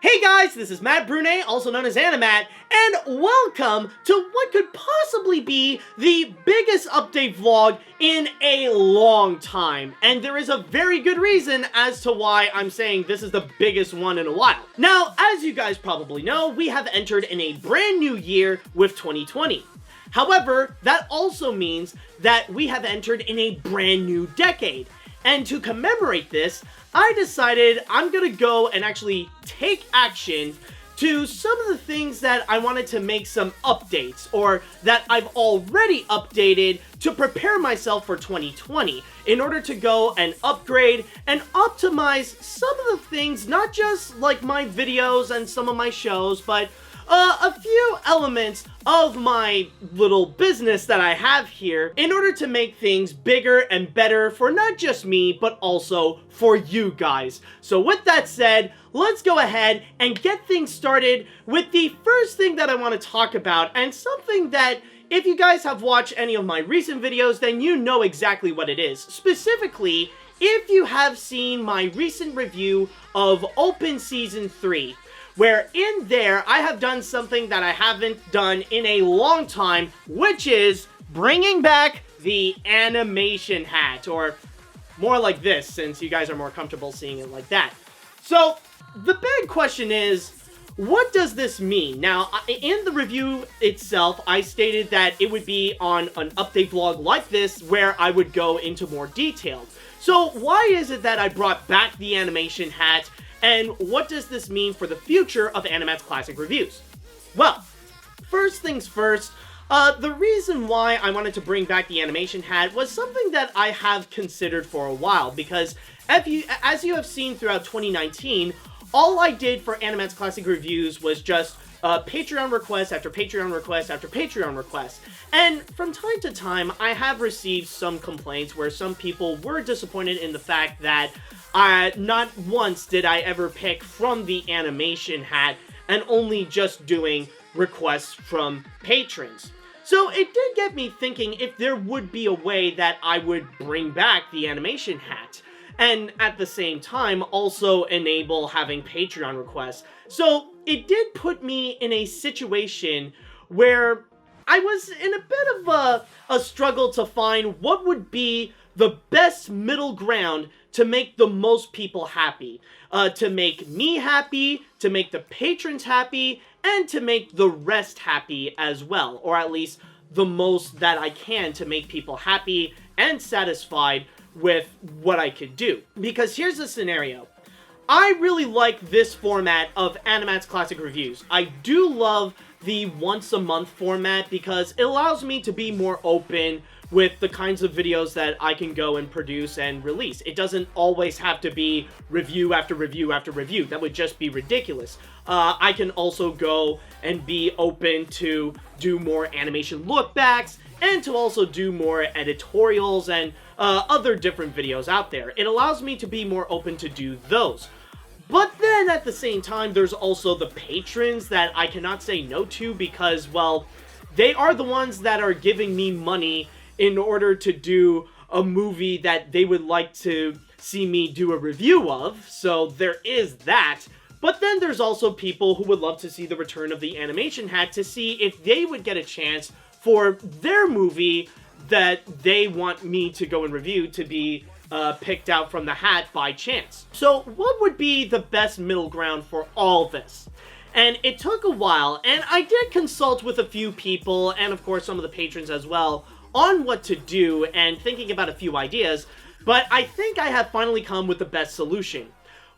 Hey guys, this is Matt Brunet, also known as AniMat, and welcome to what could possibly be the biggest update vlog in a long time. And there is a very good reason as to why I'm saying this is the biggest one in a while. Now, as you guys probably know, we have entered in a brand new year with 2020. However, that also means that we have entered in a brand new decade. And to commemorate this, I decided I'm gonna go and actually take action to some of the things that I wanted to make some updates, or that I've already updated to prepare myself for 2020 in order to go and upgrade and optimize some of the things, not just like my videos and some of my shows, but a few elements of my little business that I have here in order to make things bigger and better for not just me, but also for you guys. So with that said, let's go ahead and get things started with the first thing that I want to talk about, and something that if you guys have watched any of my recent videos, then you know exactly what it is. Specifically, if you have seen my recent review of Open Season 3, where in there, I have done something that I haven't done in a long time, which is bringing back the animation hat, or more like this, since you guys are more comfortable seeing it like that. So, the big question is, what does this mean? Now, in the review itself, I stated that it would be on an update vlog like this, where I would go into more detail. So, why is it that I brought back the animation hat? And what does this mean for the future of AniMat's classic reviews? Well, first things first, the reason why I wanted to bring back the animation hat was something that I have considered for a while, because as you have seen throughout 2019, all I did for AniMat's classic reviews was just Patreon request after Patreon request after Patreon request. And from time to time, I have received some complaints where some people were disappointed in the fact that not once did I ever pick from the animation hat, and only just doing requests from patrons. So it did get me thinking if there would be a way that I would bring back the animation hat, and at the same time also enable having Patreon requests. So it did put me in a situation where I was in a bit of a struggle to find what would be the best middle ground to make the most people happy. To make me happy, to make the patrons happy, and to make the rest happy as well. Or at least the most that I can to make people happy and satisfied with what I could do. Because here's the scenario. I really like this format of AniMat's classic reviews. I do love the once a month format because it allows me to be more open with the kinds of videos that I can go and produce and release. It doesn't always have to be review after review after review. That would just be ridiculous. I can also go and be open to do more animation lookbacks, and to also do more editorials and other different videos out there. It allows me to be more open to do those. But then at the same time, there's also the patrons that I cannot say no to because, well, they are the ones that are giving me money in order to do a movie that they would like to see me do a review of. So there is that. But then there's also people who would love to see the return of the animation hat to see if they would get a chance for their movie that they want me to go and review to be picked out from the hat by chance. So what would be the best middle ground for all this? And it took a while, and I did consult with a few people, and of course some of the patrons as well, on what to do and thinking about a few ideas, but I think I have finally come with the best solution.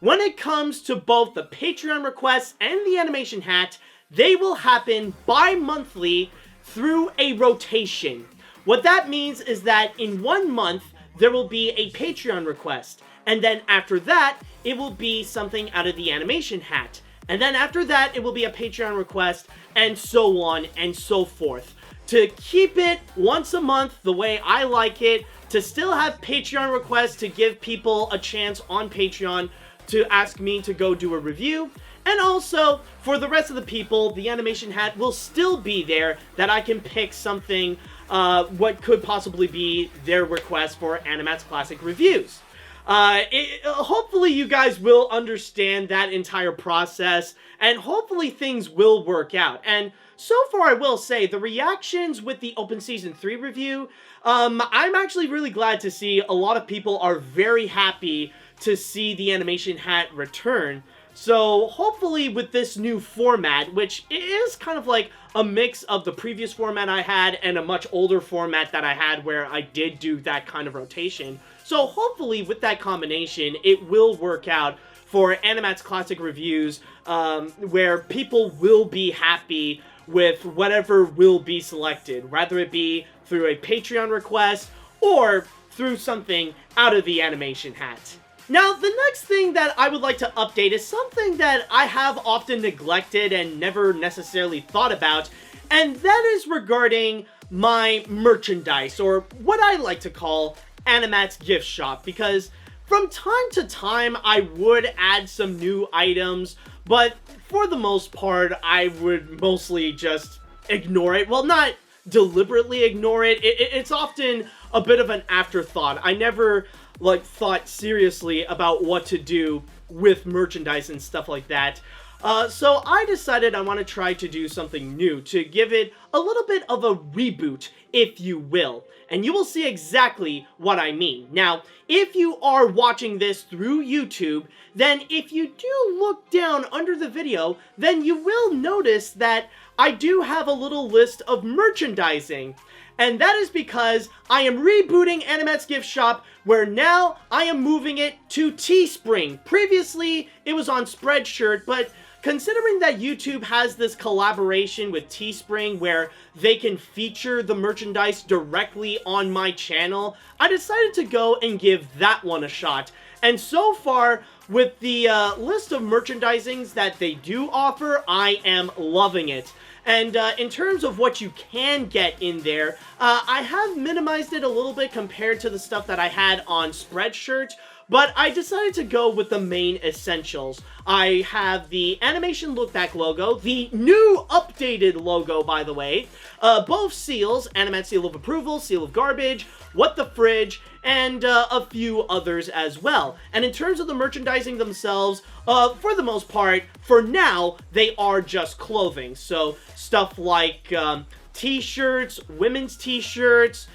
When it comes to both the Patreon requests and the animation hat, they will happen bi-monthly through a rotation. What that means is that in 1 month, there will be a Patreon request, and then after that, it will be something out of the animation hat. And then after that, it will be a Patreon request, and so on and so forth. To keep it once a month the way I like it, to still have Patreon requests to give people a chance on Patreon to ask me to go do a review, and also for the rest of the people, the animation hat will still be there that I can pick something, what could possibly be their request for AniMat's classic reviews. Hopefully you guys will understand that entire process, and hopefully things will work out. And so far, I will say, the reactions with the Open Season 3 review, I'm actually really glad to see a lot of people are very happy to see the animation hat return. So hopefully with this new format, which is kind of like a mix of the previous format I had and a much older format that I had where I did do that kind of rotation. So hopefully with that combination, it will work out for AniMat's classic reviews, where people will be happy with whatever will be selected, whether it be through a Patreon request or through something out of the animation hat. Now, the next thing that I would like to update is something that I have often neglected and never necessarily thought about, and that is regarding my merchandise, or what I like to call AniMat's gift shop, because from time to time I would add some new items, but for the most part I would mostly just ignore it. Well, not deliberately ignore it. It's often a bit of an afterthought. I never thought seriously about what to do with merchandise and stuff like that. So I decided I want to try to do something new, to give it a little bit of a reboot, if you will. And you will see exactly what I mean. Now, if you are watching this through YouTube, then if you do look down under the video, then you will notice that I do have a little list of merchandising. And that is because I am rebooting AniMat's gift shop, where now I am moving it to Teespring. Previously, it was on Spreadshirt, but considering that YouTube has this collaboration with Teespring where they can feature the merchandise directly on my channel, I decided to go and give that one a shot. And so far, with the list of merchandisings that they do offer, I am loving it. And in terms of what you can get in there, I have minimized it a little bit compared to the stuff that I had on Spreadshirt, but I decided to go with the main essentials. I have the animation look back logo, the new updated logo, by the way, both seals, AniMat Seal of Approval, Seal of Garbage, What the Fridge, and a few others as well. And in terms of the merchandising themselves, for the most part, for now, they are just clothing. So stuff like t-shirts, women's t-shirts,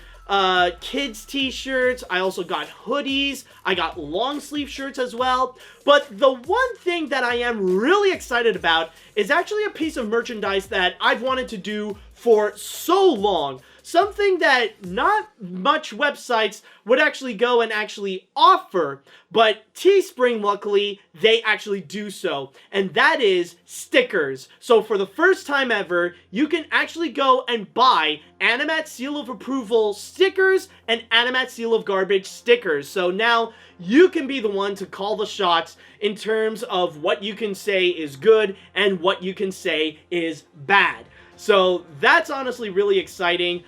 kids t-shirts. I also got hoodies. I got long sleeve shirts as well. But the one thing that I am really excited about is actually a piece of merchandise that I've wanted to do for so long. Something that not much websites would actually go and actually offer, but Teespring, luckily, they actually do so, and that is stickers. So for the first time ever, you can actually go and buy AniMat Seal of Approval stickers and AniMat Seal of Garbage stickers. So now you can be the one to call the shots in terms of what you can say is good and what you can say is bad. So that's honestly really exciting.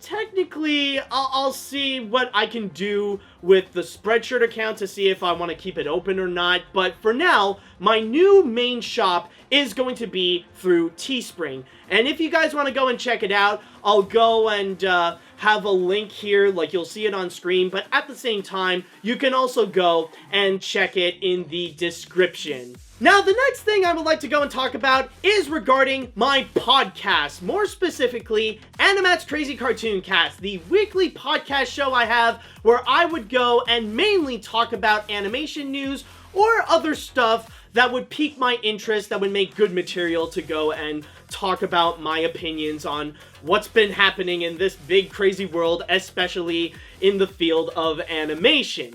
Technically, I'll see what I can do with the Spreadshirt account to see if I want to keep it open or not. But for now, my new main shop is going to be through Teespring. And if you guys want to go and check it out, I'll go and have a link here, like you'll see it on screen. But at the same time, you can also go and check it in the description. Now, the next thing I would like to go and talk about is regarding my podcast. More specifically, AniMat's Crazy Cartoon Cast, the weekly podcast show I have where I would go and mainly talk about animation news or other stuff that would pique my interest, that would make good material to go and talk about my opinions on what's been happening in this big crazy world, especially in the field of animation.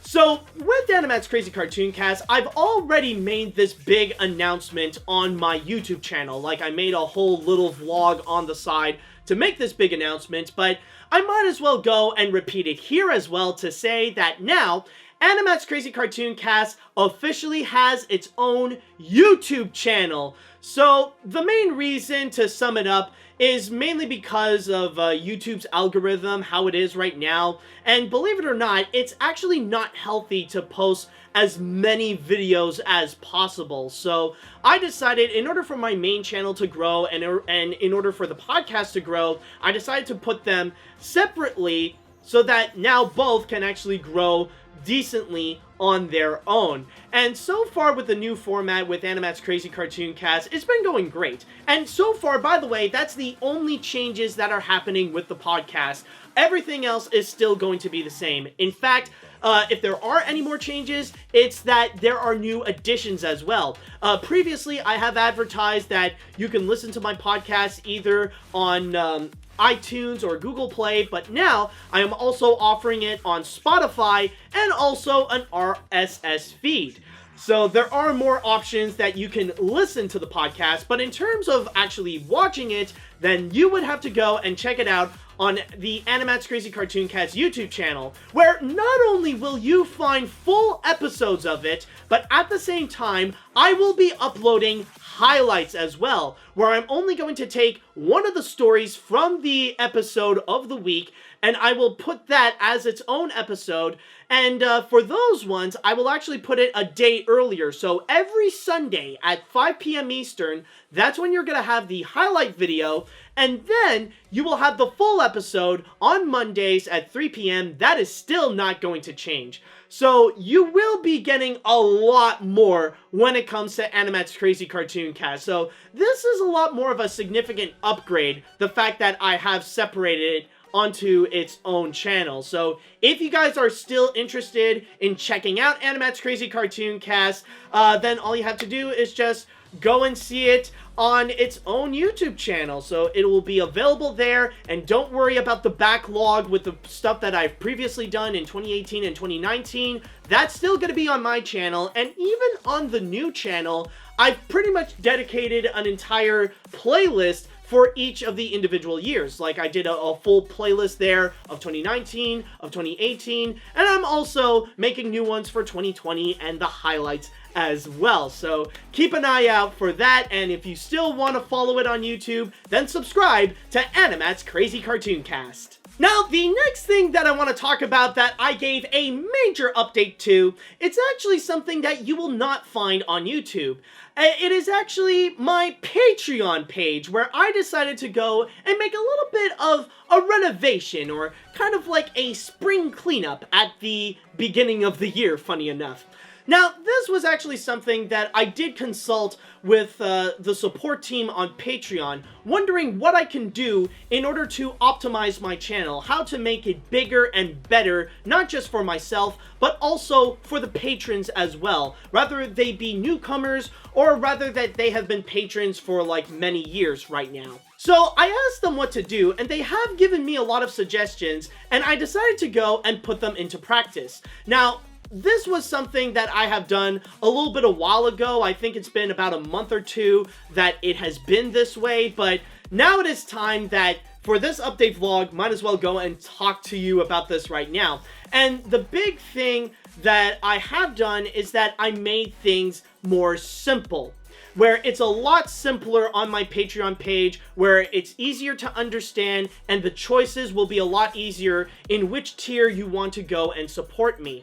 So, with AniMat's Crazy Cartoon Cast, I've already made this big announcement on my YouTube channel. Like, I made a whole little vlog on the side to make this big announcement, but I might as well go and repeat it here as well to say that now, AniMat's Crazy Cartoon Cast officially has its own YouTube channel. So, the main reason, to sum it up, is mainly because of YouTube's algorithm, how it is right now. And believe it or not, it's actually not healthy to post as many videos as possible. So I decided, in order for my main channel to grow and in order for the podcast to grow, I decided to put them separately so that now both can actually grow decently on their own. And so far with the new format with AniMat's Crazy Cartoon Cast, it's been going great. And so far, by the way, that's the only changes that are happening with the podcast. Everything else is still going to be the same. In fact, if there are any more changes, it's that there are new additions as well. Previously, I have advertised that you can listen to my podcast either on iTunes or Google Play, but now I am also offering it on Spotify and also an RSS feed. So there are more options that you can listen to the podcast, but in terms of actually watching it, then you would have to go and check it out on the AniMat's Crazy Cartoon Cast YouTube channel, where not only will you find full episodes of it, but at the same time, I will be uploading highlights as well, where I'm only going to take one of the stories from the episode of the week, and I will put that as its own episode. And for those ones, I will actually put it a day earlier. So every Sunday at 5 p.m. Eastern, that's when you're going to have the highlight video. And then you will have the full episode on Mondays at 3 p.m. That is still not going to change. So you will be getting a lot more when it comes to AniMat's Crazy Cartoon Cast. So this is a lot more of a significant upgrade, the fact that I have separated it onto its own channel. So if you guys are still interested in checking out AniMat's Crazy Cartoon Cast, then all you have to do is just go and see it on its own YouTube channel. So it will be available there, and don't worry about the backlog with the stuff that I've previously done in 2018 and 2019. That's still going to be on my channel, and even on the new channel, I've pretty much dedicated an entire playlist for each of the individual years. Like I did a full playlist there of 2019, of 2018, and I'm also making new ones for 2020 and the highlights as well. So keep an eye out for that, and if you still want to follow it on YouTube, then subscribe to AniMat's Crazy Cartoon Cast. Now, the next thing that I want to talk about that I gave a major update to, it's actually something that you will not find on YouTube. It is actually my Patreon page, where I decided to go and make a little bit of a renovation, or kind of like a spring cleanup at the beginning of the year, funny enough. Now, this was actually something that I did consult with the support team on Patreon, wondering what I can do in order to optimize my channel, how to make it bigger and better, not just for myself, but also for the patrons as well, whether they be newcomers or rather that they have been patrons for like many years right now. So I asked them what to do, and they have given me a lot of suggestions, and I decided to go and put them into practice. Now, this was something that I have done a little bit a while ago. I think it's been about a month or two that it has been this way, but now it is time that for this update vlog, might as well go and talk to you about this right now. And the big thing that I have done is that I made things more simple, where it's a lot simpler on my Patreon page, where it's easier to understand, and the choices will be a lot easier in which tier you want to go and support me.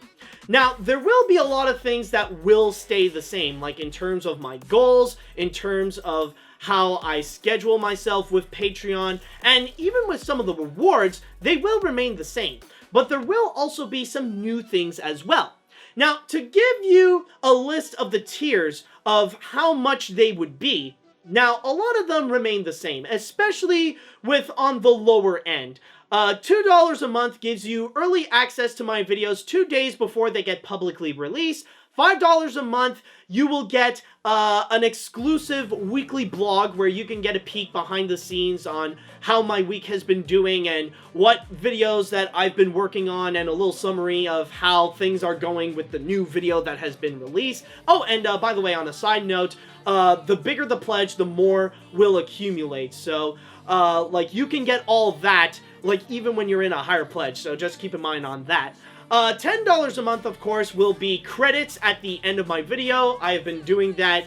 Now, there will be a lot of things that will stay the same, like in terms of my goals, in terms of how I schedule myself with Patreon, and even with some of the rewards, they will remain the same. But there will also be some new things as well. Now, to give you a list of the tiers of how much they would be, now, a lot of them remain the same, especially with on the lower end. $2 a month gives you early access to my videos 2 days before they get publicly released. $5 a month, you will get an exclusive weekly blog where you can get a peek behind the scenes on how my week has been doing and what videos that I've been working on, and a little summary of how things are going with the new video that has been released. Oh, and by the way, on a side note, the bigger the pledge, the more will accumulate. So, like, you can get all that, like, even when you're in a higher pledge, so just keep in mind on that. $10 a month, of course, will be credits at the end of my video. I have been doing that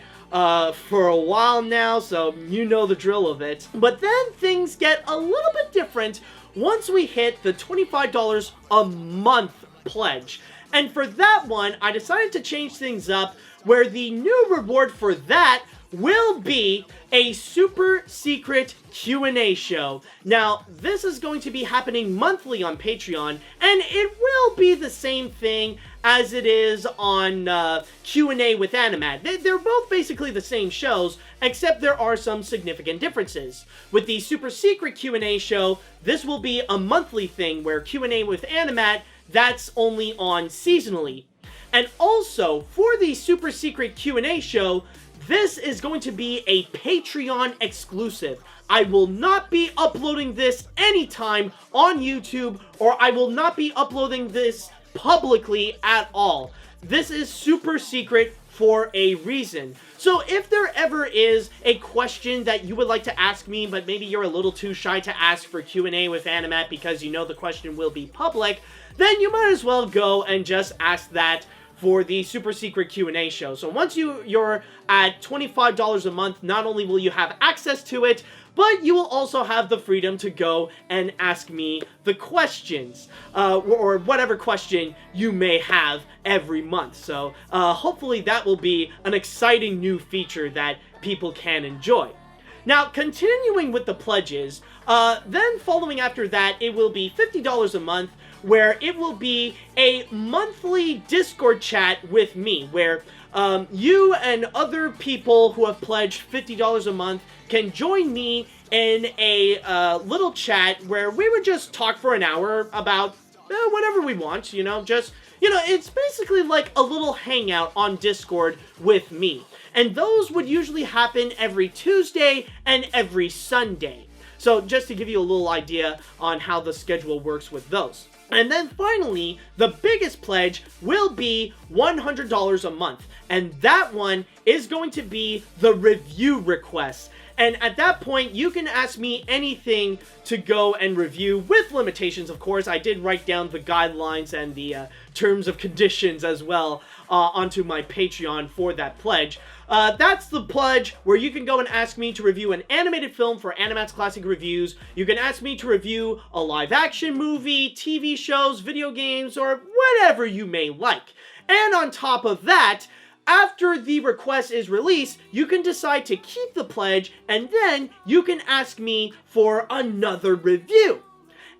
for a while now, so you know the drill of it. But then things get a little bit different once we hit the $25 a month pledge. And for that one, I decided to change things up, where the new reward for that will be a super secret Q&A show. Now, this is going to be happening monthly on Patreon, and it will be the same thing as it is on Q&A with AniMat. They're both basically the same shows, except there are some significant differences. With the super secret Q&A show, this will be a monthly thing, where Q&A with AniMat, that's only on seasonally. And also, for the super secret Q&A show, this is going to be a Patreon exclusive. I will not be uploading this anytime on YouTube, or I will not be uploading this publicly at all. This is super secret for a reason. So if there ever is a question that you would like to ask me, but maybe you're a little too shy to ask for Q&A with AniMat because you know the question will be public, then you might as well go and just ask that for the super secret Q&A show. So once you're at $25 a month, not only will you have access to it, but you will also have the freedom to go and ask me the questions, or whatever question you may have every month. So hopefully that will be an exciting new feature that people can enjoy. Now, continuing with the pledges, then following after that, it will be $50 a month, where it will be a monthly Discord chat with me, where you and other people who have pledged $50 a month can join me in a little chat where we would just talk for an hour about whatever we want, it's basically like a little hangout on Discord with me. And those would usually happen every Tuesday and every Sunday. So just to give you a little idea on how the schedule works with those. And then finally, the biggest pledge will be $100 a month. And that one is going to be the review request. And at that point, you can ask me anything to go and review, with limitations, of course. I did write down the guidelines and the terms of conditions as well onto my Patreon for that pledge. That's the pledge where you can go and ask me to review an animated film for AniMat's Classic Reviews. You can ask me to review a live-action movie, TV shows, video games, or whatever you may like. And on top of that, after the request is released, you can decide to keep the pledge, and then you can ask me for another review.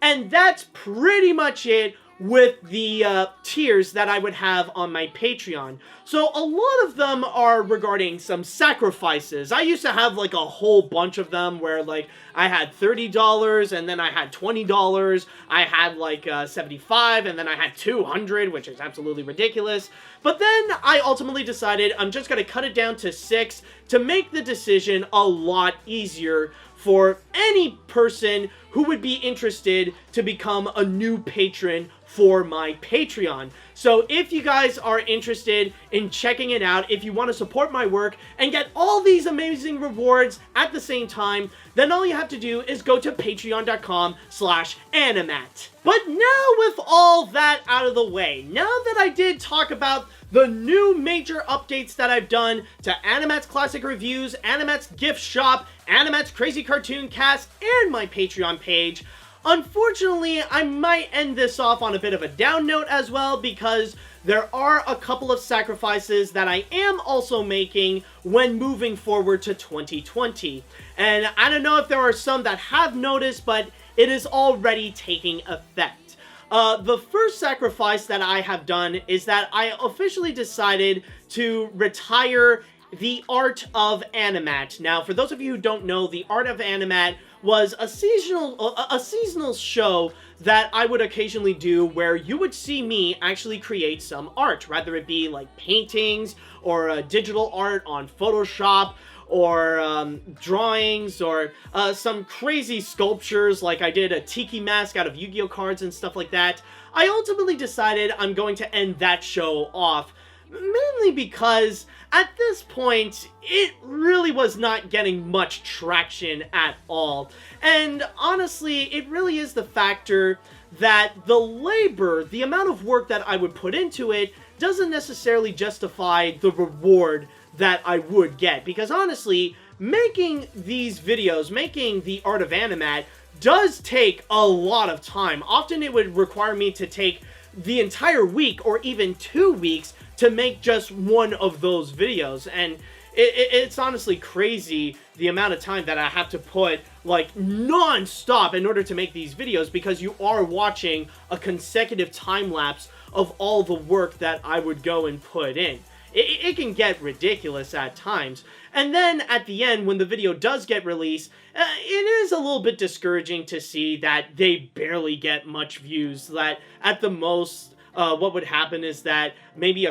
And that's pretty much it with the tiers that I would have on my Patreon. So a lot of them are regarding some sacrifices. I used to have like a whole bunch of them where like I had $30 and then I had $20. I had like $75 and then I had $200, which is absolutely ridiculous. But then I ultimately decided I'm just going to cut it down to $6 to make the decision a lot easier for any person who would be interested to become a new patron for my Patreon. So if you guys are interested in checking it out, if you want to support my work and get all these amazing rewards at the same time, then all you have to do is go to patreon.com/animat. But now with all that out of the way, now that I did talk about the new major updates that I've done to AniMat's Classic Reviews, AniMat's Gift Shop, AniMat's Crazy Cartoon Cast, and my Patreon page, unfortunately, I might end this off on a bit of a down note as well, because there are a couple of sacrifices that I am also making when moving forward to 2020. And I don't know if there are some that have noticed, but it is already taking effect. The first sacrifice that I have done is that I officially decided to retire the Art of AniMat. Now, for those of you who don't know, the Art of AniMat was a seasonal show that I would occasionally do where you would see me actually create some art, whether it be like paintings or digital art on Photoshop, or drawings, or some crazy sculptures, like I did a tiki mask out of Yu-Gi-Oh cards and stuff like that. I ultimately decided I'm going to end that show off, mainly because at this point, it really was not getting much traction at all. And honestly, it really is the factor that the labor, the amount of work that I would put into it, doesn't necessarily justify the reward that I would get. Because honestly, making these videos, making the Art of AniMat, does take a lot of time. Often it would require me to take the entire week or even 2 weeks to make just one of those videos. And it's honestly crazy the amount of time that I have to put like non-stop in order to make these videos, because you are watching a consecutive time lapse of all the work that I would go and put in. It can get ridiculous at times. And then at the end, when the video does get released, it is a little bit discouraging to see that they barely get much views. That at the most, what would happen is that maybe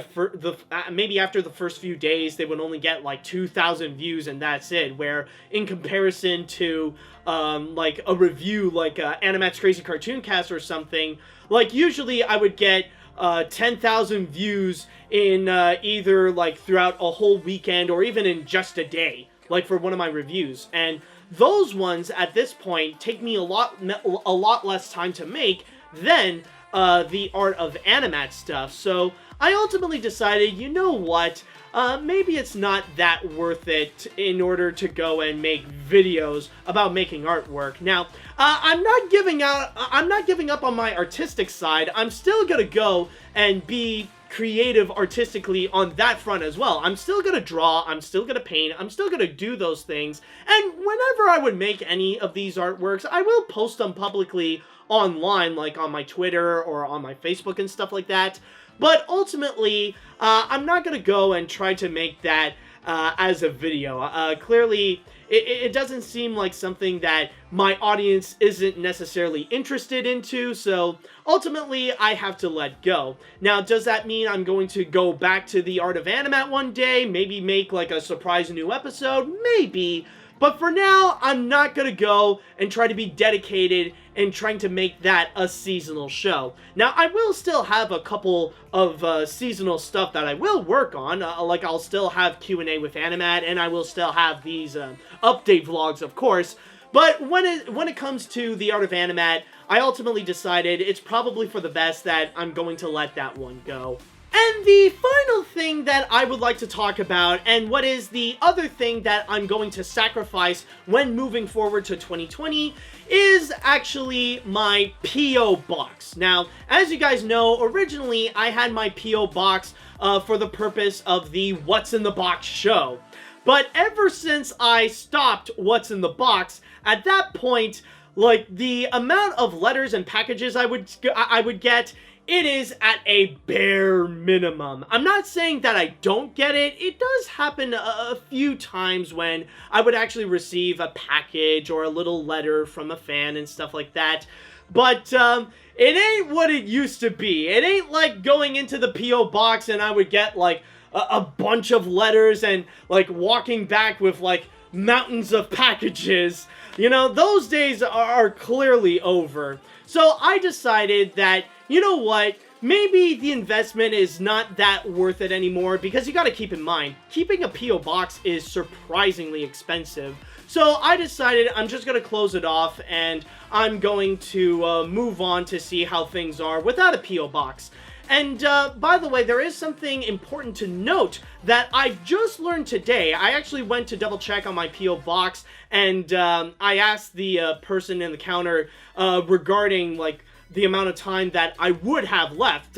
maybe after the first few days, they would only get like 2,000 views, and that's it. Where in comparison to like a review like AniMat's Crazy Cartoon Cast or something, like usually I would get 10,000 views in either like throughout a whole weekend or even in just a day, like for one of my reviews. And those ones at this point take me a lot less time to make than the Art of AniMat stuff. So I ultimately decided, you know what, maybe it's not that worth it in order to go and make videos about making artwork. Now, I'm not giving up on my artistic side. I'm still gonna go and be creative artistically on that front as well. I'm still gonna draw, I'm still gonna paint, I'm still gonna do those things. And whenever I would make any of these artworks, I will post them publicly online, like on my Twitter or on my Facebook and stuff like that. But ultimately, I'm not going to go and try to make that as a video. Clearly, it doesn't seem like something that my audience isn't necessarily interested into, so ultimately, I have to let go. Now, does that mean I'm going to go back to the Art of AniMat one day, maybe make like a surprise new episode? Maybe. But for now, I'm not going to go and try to be dedicated and trying to make that a seasonal show. Now, I will still have a couple of seasonal stuff that I will work on. Like, I'll still have Q&A with AniMat, and I will still have these update vlogs, of course. But when it comes to the Art of AniMat, I ultimately decided it's probably for the best that I'm going to let that one go. And the final thing that I would like to talk about, and what is the other thing that I'm going to sacrifice when moving forward to 2020, is actually my P.O. Box. Now, as you guys know, originally I had my P.O. Box for the purpose of the What's in the Box show. But ever since I stopped What's in the Box, at that point, like, the amount of letters and packages I would get, it is at a bare minimum. I'm not saying that I don't get it. It does happen a few times when I would actually receive a package or a little letter from a fan and stuff like that. But it ain't what it used to be. It ain't like going into the P.O. Box and I would get like a bunch of letters and like walking back with like mountains of packages. You know, those days are clearly over. So I decided that, you know what, maybe the investment is not that worth it anymore, because you gotta keep in mind, keeping a P.O. Box is surprisingly expensive. So I decided I'm just gonna close it off, and I'm going to move on to see how things are without a P.O. Box. And by the way, there is something important to note that I just learned today. I actually went to double check on my P.O. Box, and I asked the person in the counter regarding like the amount of time that I would have left,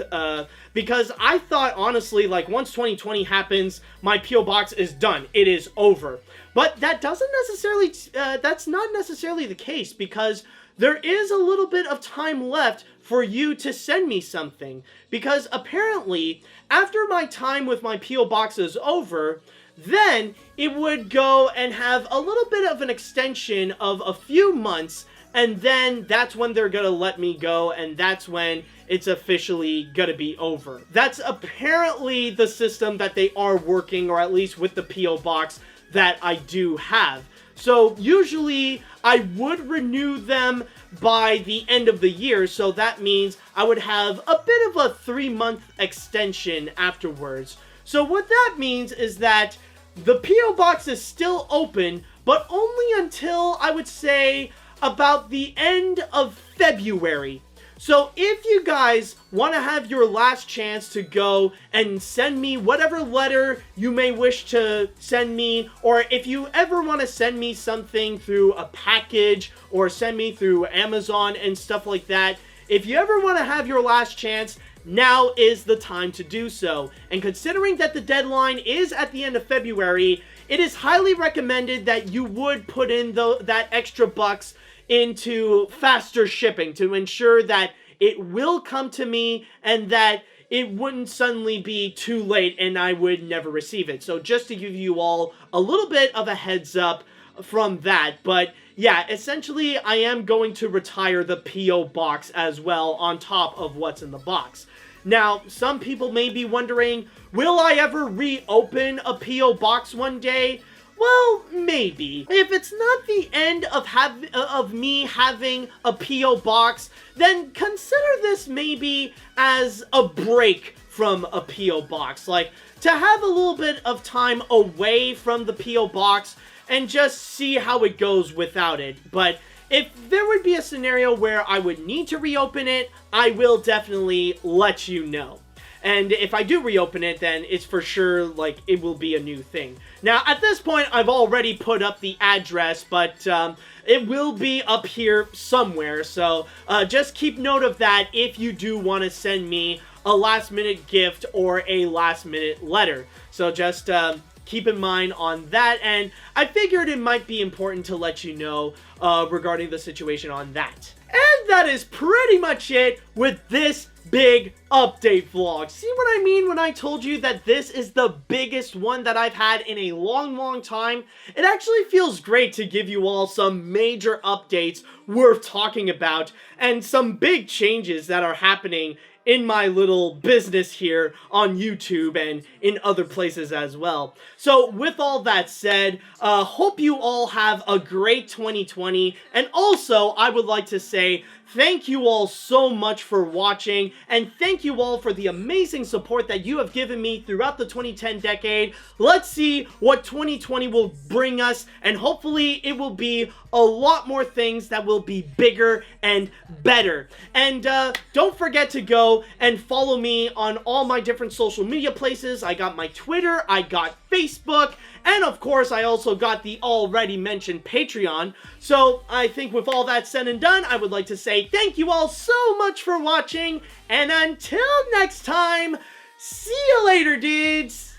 because I thought, honestly, like, once 2020 happens, my P.O. Box is done. It is over. But that doesn't necessarily, that's not necessarily the case, because there is a little bit of time left for you to send me something. Because apparently, after my time with my P.O. Box is over, then it would go and have a little bit of an extension of a few months, and then that's when they're gonna let me go, and that's when it's officially gonna be over. That's apparently the system that they are working, or at least with the P.O. Box that I do have. So usually I would renew them by the end of the year, so that means I would have a bit of a 3-month extension afterwards. So what that means is that the P.O. Box is still open, but only until, I would say, about the end of February. So if you guys want to have your last chance to go and send me whatever letter you may wish to send me, or if you ever want to send me something through a package or send me through Amazon and stuff like that, if you ever want to have your last chance, now is the time to do so. And considering that the deadline is at the end of February, it is highly recommended that you would put in that extra bucks into faster shipping to ensure that it will come to me and that it wouldn't suddenly be too late and I would never receive it. So just to give you all a little bit of a heads up from that. But yeah, essentially I am going to retire the P.O. box as well on top of what's in the box. Now, some people may be wondering, will I ever reopen a P.O. box one day? Well, maybe. If it's not the end of me having a P.O. box, then consider this maybe as a break from a P.O. box. Like, to have a little bit of time away from the P.O. box and just see how it goes without it. But if there would be a scenario where I would need to reopen it, I will definitely let you know. And if I do reopen it, then it's for sure, like, it will be a new thing. Now, at this point, I've already put up the address, but it will be up here somewhere. So just keep note of that if you do want to send me a last-minute gift or a last-minute letter. So just keep in mind on that. And I figured it might be important to let you know regarding the situation on that. And that is pretty much it with this big update vlog. See what I mean when I told you that this is the biggest one that I've had in a long time? It actually feels great to give you all some major updates worth talking about and some big changes that are happening in my little business here on YouTube and in other places as well. So with all that said, hope you all have a great 2020, and also I would like to say thank you all so much for watching, and thank you all for the amazing support that you have given me throughout the 2010 decade. Let's see what 2020 will bring us, and hopefully it will be a lot more things that will be bigger and better. And don't forget to go and follow me on all my different social media places. I got my Twitter, I got Facebook, and of course I also got the already mentioned Patreon. So I think with all that said and done, I would like to say thank you all so much for watching, and until next time, see you later, dudes!